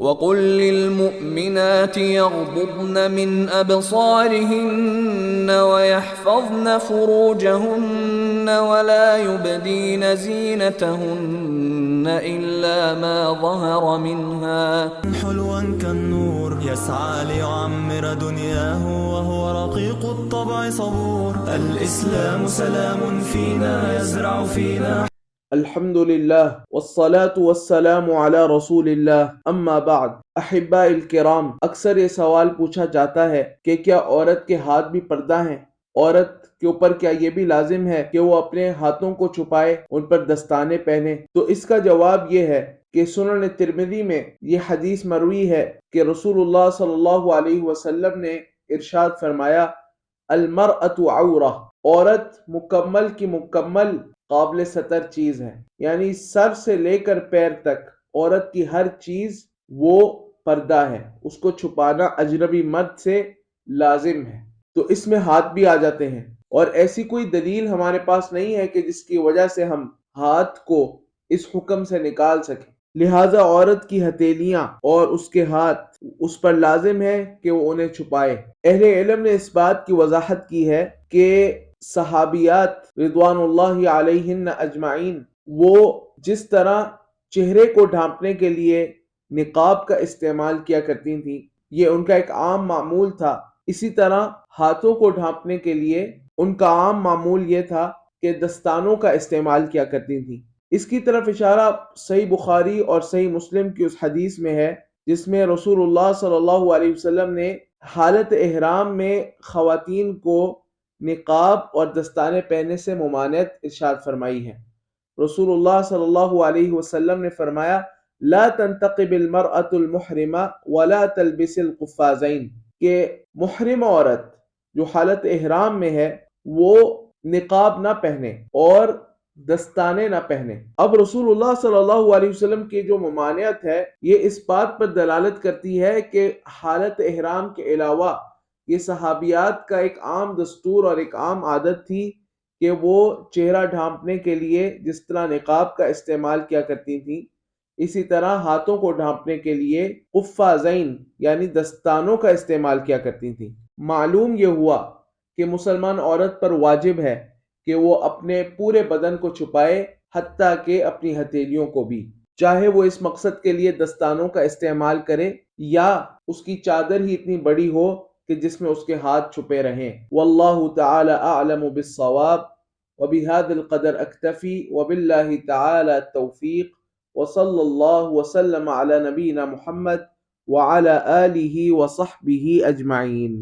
وقل للمؤمنات يغضضن من أبصارهن ويحفظن فروجهن ولا يبدين زينتهن إلا ما ظهر منها حلوا كالنور يسعى ليعمر دنياه وهو رقيق الطبع صبور. الإسلام سلام فينا يزرع فينا. الحمد للہ والصلاة والسلام علی رسول اللہ اما بعد. احباء الکرام، اکثر یہ سوال پوچھا جاتا ہے کہ کیا عورت کے ہاتھ بھی پردہ ہیں؟ عورت کے اوپر کیا یہ بھی لازم ہے کہ وہ اپنے ہاتھوں کو چھپائے، ان پر دستانے پہنے؟ تو اس کا جواب یہ ہے کہ سنن ترمذی میں یہ حدیث مروی ہے کہ رسول اللہ صلی اللہ علیہ وسلم نے ارشاد فرمایا، المرأة عورہ، عورت مکمل کی مکمل قابل سطر چیز ہے، یعنی سر سے لے کر پیر تک عورت کی ہر چیز وہ پردہ ہے، اس کو چھپانا اجنبی مرد سے لازم ہے۔ تو اس میں ہاتھ بھی آ جاتے ہیں، اور ایسی کوئی دلیل ہمارے پاس نہیں ہے کہ جس کی وجہ سے ہم ہاتھ کو اس حکم سے نکال سکیں، لہٰذا عورت کی ہتھیلیاں اور اس کے ہاتھ اس پر لازم ہے کہ وہ انہیں چھپائے۔ اہل علم نے اس بات کی وضاحت کی ہے کہ صحابیات رضوان اللہ علیہن اجمعین وہ جس طرح چہرے کو ڈھانپنے کے لیے نقاب کا استعمال کیا کرتی تھیں، یہ ان کا ایک عام معمول تھا، اسی طرح ہاتھوں کو ڈھانپنے کے لیے ان کا عام معمول یہ تھا کہ دستانوں کا استعمال کیا کرتی تھیں۔ اس کی طرف اشارہ صحیح بخاری اور صحیح مسلم کی اس حدیث میں ہے جس میں رسول اللہ صلی اللہ علیہ وسلم نے حالت احرام میں خواتین کو نقاب اور دستانے پہننے سے ممانعت ارشاد فرمائی ہے۔ رسول اللہ صلی اللہ علیہ وسلم نے فرمایا، لا تنتقب المرأة المحرمہ ولا تلبس القفازین، کہ محرم عورت جو حالت احرام میں ہے وہ نقاب نہ پہنے اور دستانے نہ پہنے۔ اب رسول اللہ صلی اللہ علیہ وسلم کی جو ممانعت ہے یہ اس بات پر دلالت کرتی ہے کہ حالت احرام کے علاوہ یہ صحابیات کا ایک عام دستور اور ایک عام عادت تھی کہ وہ چہرہ ڈھانپنے کے لیے جس طرح نقاب کا استعمال کیا کرتی تھیں، اسی طرح ہاتھوں کو ڈھانپنے کے لیے قفازین یعنی دستانوں کا استعمال کیا کرتی تھیں۔ معلوم یہ ہوا کہ مسلمان عورت پر واجب ہے کہ وہ اپنے پورے بدن کو چھپائے، حتیٰ کہ اپنی ہتھیلیوں کو بھی، چاہے وہ اس مقصد کے لیے دستانوں کا استعمال کرے یا اس کی چادر ہی اتنی بڑی ہو کہ جس میں اس کے ہاتھ چھپے رہیں۔ واللہ تعالی اعلم بالصواب، وبهذا القدر اکتفی، وباللہ تعالی التوفیق، وصلی اللہ وسلم علی نبینا محمد وعلی آلہ وصحبہ اجمعین۔